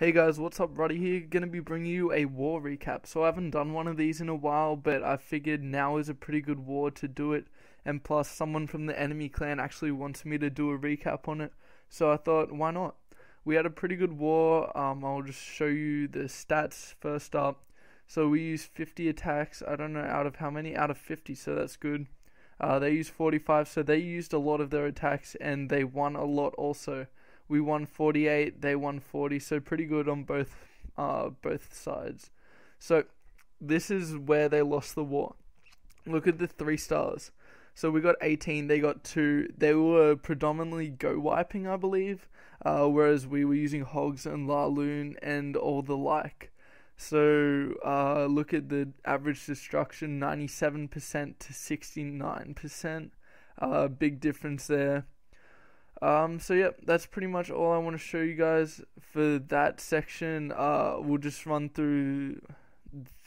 Hey guys, what's up? Ruddy here, gonna be bringing you a war recap. So I haven't done one of these in a while, but I figured now is a pretty good war to do it. And plus, someone from the enemy clan actually wants me to do a recap on it. So I thought, why not? We had a pretty good war. I'll just show you the stats first up. So we used 50 attacks. I don't know out of how many? Out of 50, so that's good. They used 45, so they used a lot of their attacks, and they won a lot also. We won 48, they won 40, so pretty good on both sides. So this is where they lost the war. Look at the 3 stars. So we got 18, they got 2. They were predominantly go wiping, I believe, whereas we were using hogs and loon and all the like. So look at the average destruction, 97% to 69%. Big difference there. So yeah, that's pretty much all I want to show you guys for that section. We'll just run through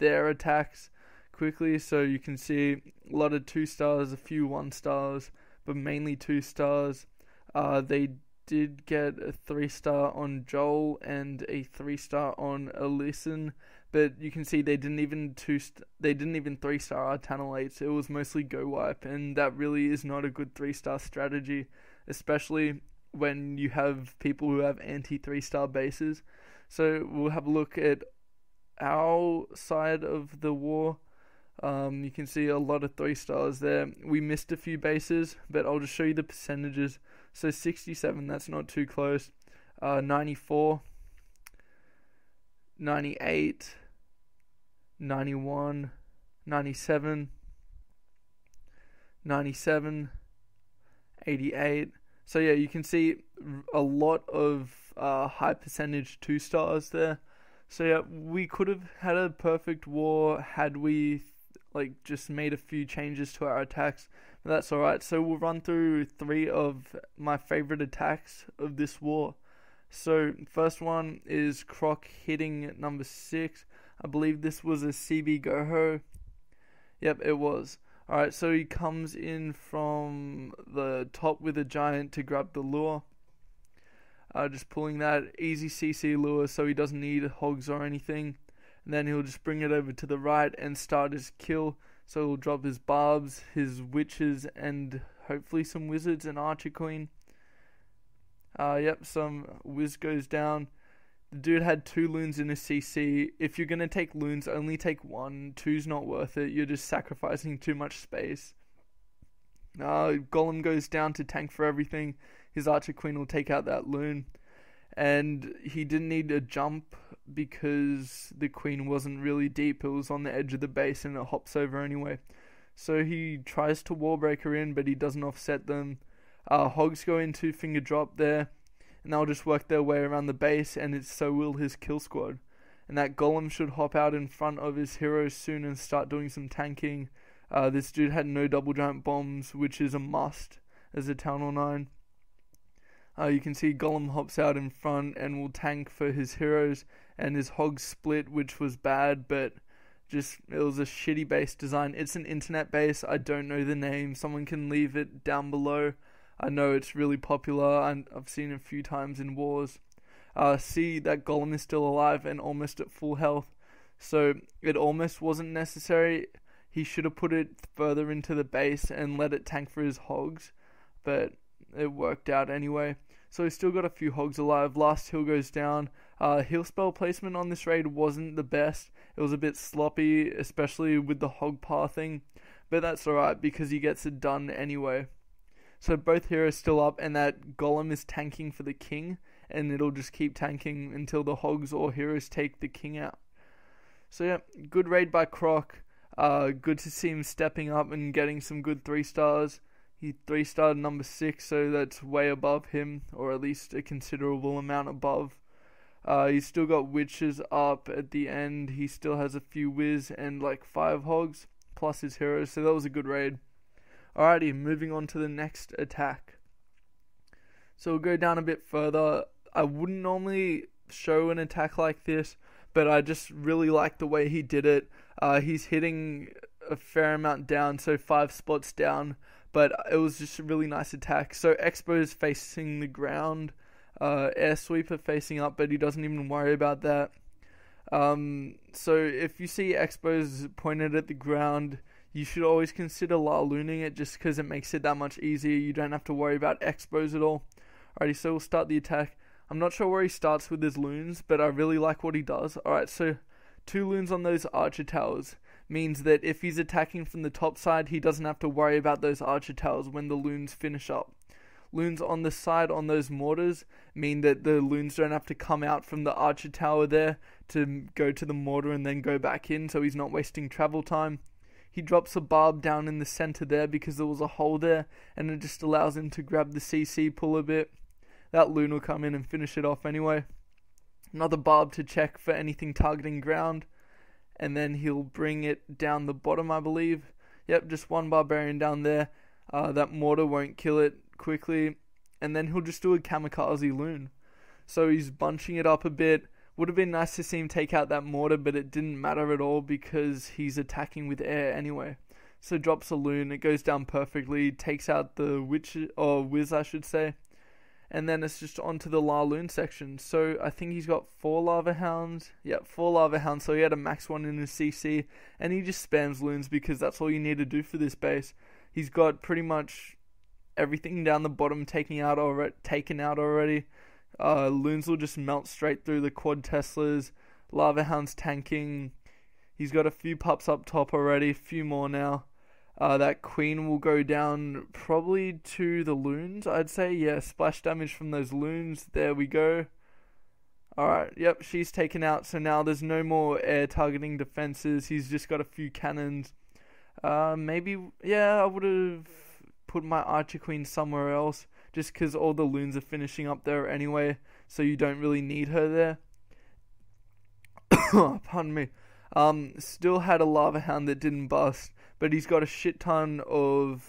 their attacks quickly so you can see a lot of 2 stars, a few 1 stars, but mainly 2 stars. They did get a 3-star on Joel and a 3-star on Alyson, but you can see they didn't even 3-star our Tanalates. It was mostly go wipe, and that really is not a good 3-star strategy, especially when you have people who have anti 3-star bases. So we'll have a look at our side of the war. You can see a lot of 3 stars there. We missed a few bases, but I'll just show you the percentages. So 67, that's not too close. 94, 98, 91, 97, 97, 88. So yeah, you can see a lot of high percentage 2 stars there. So yeah, we could have had a perfect war had we just made a few changes to our attacks, but that's alright. So we'll run through 3 of my favorite attacks of this war. So first one is Croc hitting number 6. I believe this was a CB Goho. Yep, it was. Alright, so he comes in from the top with a giant to grab the lure. Just pulling that easy CC lure so he doesn't need hogs or anything. And then he'll just bring it over to the right and start his kill. So he'll drop his barbs, his witches, and hopefully some wizards and archer queen. Yep, some whiz goes down. The dude had 2 loons in a CC. If you're going to take loons, only take 1. 2's not worth it. You're just sacrificing too much space. Golem goes down to tank for everything. His archer queen will take out that loon. And he didn't need a jump because the queen wasn't really deep. It was on the edge of the base and it hops over anyway. So he tries to wallbreaker in, but he doesn't offset them. Hogs go into finger drop there, and they'll just work their way around the base, and so will his kill squad. And that golem should hop out in front of his heroes soon and start doing some tanking. This dude had no double giant bombs, which is a must as a Town Hall 9. You can see Golem hops out in front and will tank for his heroes, and his hogs split, which was bad, but it was a shitty base design. It's an internet base. I don't know the name. Someone can leave it down below. I know it's really popular, and I've seen it a few times in wars. See that Golem is still alive and almost at full health, so it almost wasn't necessary. He should have put it further into the base and let it tank for his hogs, but it worked out anyway. So he's still got a few hogs alive. Last heal goes down. Heal spell placement on this raid wasn't the best. It was a bit sloppy, especially with the hog pathing, but that's alright because he gets it done anyway. So both heroes still up, and that golem is tanking for the king, and it'll just keep tanking until the hogs or heroes take the king out. So yeah, good raid by Croc. Good to see him stepping up and getting some good 3 stars. He 3-starred number 6, so that's way above him, or at least a considerable amount above. He's still got witches up at the end. He still has a few whiz and 5 hogs, plus his heroes, so that was a good raid. Alrighty, moving on to the next attack. So we'll go down a bit further. I wouldn't normally show an attack like this, but I just really like the way he did it. He's hitting a fair amount down, so 5 spots down, but it was just a really nice attack. So Expo's facing the ground, air sweeper facing up, but he doesn't even worry about that. So if you see expos pointed at the ground, you should always consider looning it, just because it makes it that much easier. You don't have to worry about expos at all. Alrighty, so we'll start the attack. I'm not sure where he starts with his loons, but I really like what he does. Alright, so 2 loons on those archer towers means that if he's attacking from the top side, he doesn't have to worry about those archer towers when the loons finish up. Loons on the side on those mortars mean that the loons don't have to come out from the archer tower there to go to the mortar and then go back in, so he's not wasting travel time. He drops a barb down in the center there because there was a hole there, and it just allows him to grab the CC, pull a bit. That loon will come in and finish it off anyway. Another barb to check for anything targeting ground, and then he'll bring it down the bottom, I believe. Yep, just 1 barbarian down there. That mortar won't kill it quickly, and then he'll just do a kamikaze loon. So he's bunching it up a bit. Would have been nice to see him take out that mortar, but it didn't matter at all because he's attacking with air anyway. So drops a loon, it goes down perfectly, takes out the whiz I should say, and then it's just onto the loon section. So I think he's got 4 lava hounds. Yep, 4 lava hounds, so he had a max 1 in his CC, and he just spams loons because that's all you need to do for this base. He's got pretty much everything down the bottom taken out already. Loons will just melt straight through the quad Teslas. Lava hounds tanking. He's got a few pups up top already, a few more now. That queen will go down probably to the loons, I'd say. Yeah, splash damage from those loons. There we go. Alright, yep, she's taken out. So now there's no more air targeting defenses. He's just got a few cannons. Maybe, yeah, I would have put my archer queen somewhere else, just because all the loons are finishing up there anyway, so you don't really need her there. Pardon me. Still had a lava hound that didn't bust, but he's got a shit ton of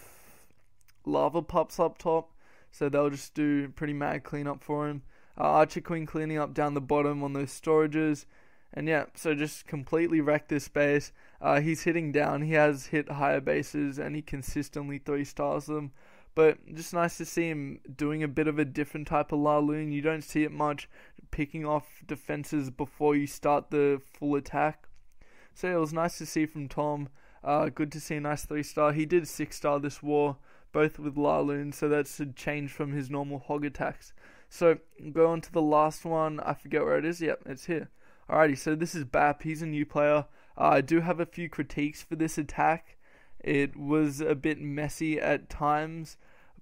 lava pups up top, so they'll just do pretty mad cleanup for him. Archer queen cleaning up down the bottom on those storages, and yeah, so just completely wrecked this base. He's hitting down, he has hit higher bases, and he consistently 3-stars them. But just nice to see him doing a bit of a different type of loon. You don't see it much, picking off defenses before you start the full attack. So yeah, it was nice to see from Tom. Good to see a nice 3-star. He did 6-star this war, both with loon, so that's a change from his normal hog attacks. So go on to the last one. I forget where it is. Yep, it's here. Alrighty, so this is Bap. He's a new player. I do have a few critiques for this attack. It was a bit messy at times,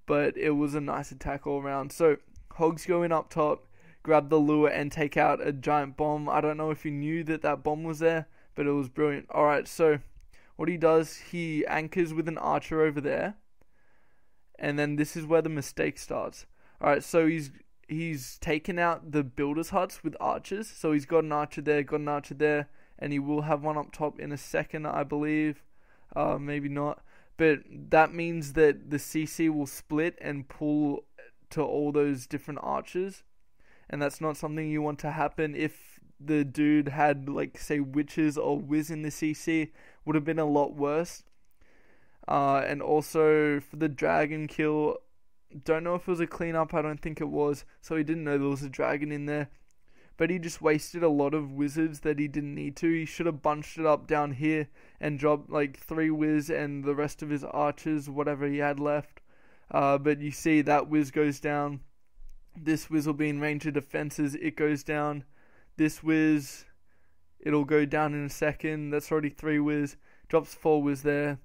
but it was a nice attack all around. So hogs go in up top, grab the lure and take out a giant bomb. I don't know if you knew that bomb was there, but it was brilliant. Alright, so what he does, he anchors with an archer over there, and then this is where the mistake starts. Alright, so he's taken out the builders' huts with archers. So he's got an archer there, and he will have one up top in a second, I believe. Maybe not. But that means that the CC will split and pull to all those different archers. And that's not something you want to happen. If the dude had, like, say, witches or whiz in the CC, would have been a lot worse. And also, for the dragon kill, don't know if it was a cleanup, I don't think it was. So he didn't know there was a dragon in there. But he just wasted a lot of wizards that he didn't need to. He should have bunched it up down here and dropped like 3 whiz and the rest of his archers, whatever he had left. But you see that whiz goes down. This whiz will be in range of defenses. It goes down. This whiz, it'll go down in a second. That's already 3 whiz. Drops 4 whiz there.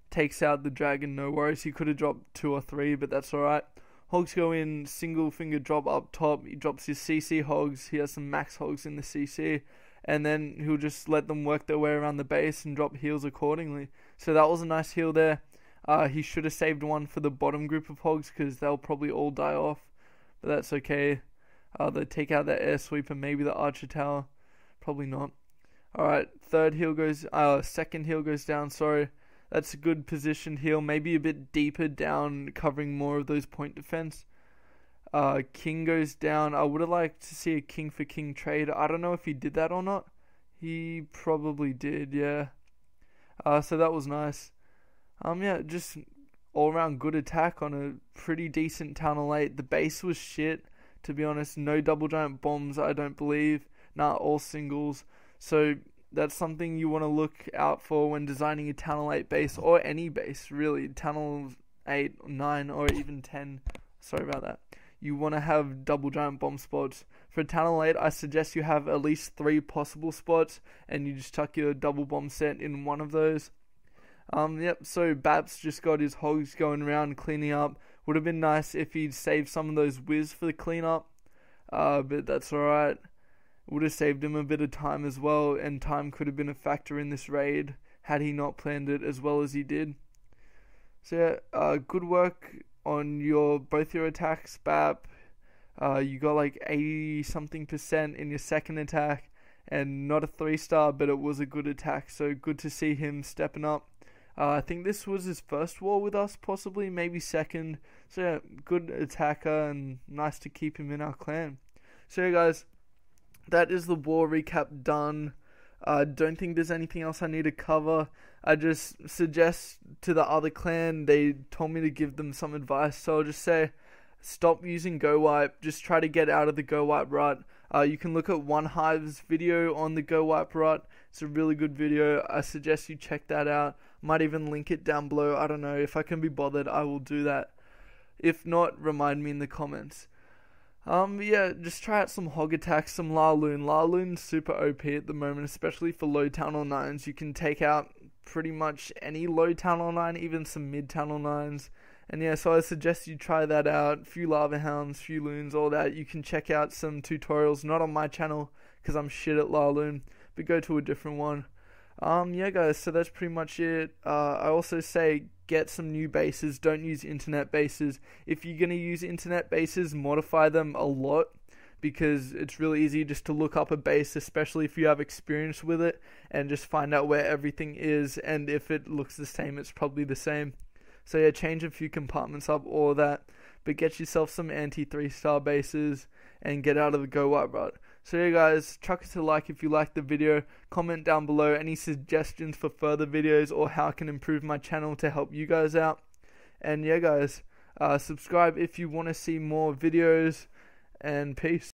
Takes out the dragon, no worries. He could have dropped 2 or 3, but that's alright. Hogs go in, single finger drop up top. He drops his CC hogs. He has some max hogs in the CC. And then he'll just let them work their way around the base and drop heals accordingly. So that was a nice heal there. He should have saved one for the bottom group of hogs because they'll probably all die off. But that's okay. They take out that air sweeper, maybe the archer tower. Probably not. Alright, second heal goes down, sorry. That's a good positioned heal, maybe a bit deeper down, covering more of those point defense. King goes down. I would have liked to see a king for king trade. I don't know if he did that or not. He probably did, yeah. So that was nice. Yeah, just all around good attack on a pretty decent town of 8. The base was shit. to be honest. No double giant bombs, I don't believe. Nah, all singles. So that's something you want to look out for when designing a Tunnel 8 base, or any base really. Tunnel 8, 9, or even 10. Sorry about that. You want to have double giant bomb spots. For Tunnel 8, I suggest you have at least 3 possible spots, and you just chuck your double bomb set in one of those. Yep, so Baps just got his hogs going around cleaning up. Would have been nice if he'd saved some of those whiz for the cleanup, but that's alright. Would have saved him a bit of time as well, and time could have been a factor in this raid had he not planned it as well as he did. So yeah, good work on both your attacks, Bap. You got like 80-something% in your second attack, and not a 3-star, but it was a good attack, so good to see him stepping up. I think this was his first war with us, possibly, maybe second. So yeah, good attacker, and nice to keep him in our clan. So yeah, guys, that is the war recap done. I don't think there's anything else I need to cover. I just suggest to the other clan, they told me to give them some advice, so I'll just say, stop using Go Wipe. Just try to get out of the Go Wipe rut. You can look at One Hive's video on the Go Wipe rut. It's a really good video. I suggest you check that out. Might even link it down below. I don't know. If I can be bothered, I will do that. If not, remind me in the comments. Yeah, just try out some hog attacks, some loon. Loon's super OP at the moment, especially for low Tunnel 9s. You can take out pretty much any low Tunnel 9, even some mid Tunnel 9s. And yeah, so I suggest you try that out. Few lava hounds, few loons, all that. You can check out some tutorials, not on my channel, because I'm shit at loon, but go to a different one. Yeah guys, so that's pretty much it. I also say get some new bases, don't use internet bases. If you're going to use internet bases, modify them a lot, because it's really easy just to look up a base, especially if you have experience with it, and just find out where everything is, and if it looks the same, it's probably the same. So yeah, change a few compartments up, all that, but get yourself some anti-3-star bases, and get out of the Go Wipe rut. So yeah guys, chuck us a like if you liked the video, comment down below any suggestions for further videos, or how I can improve my channel to help you guys out. And yeah guys, subscribe if you want to see more videos, and peace.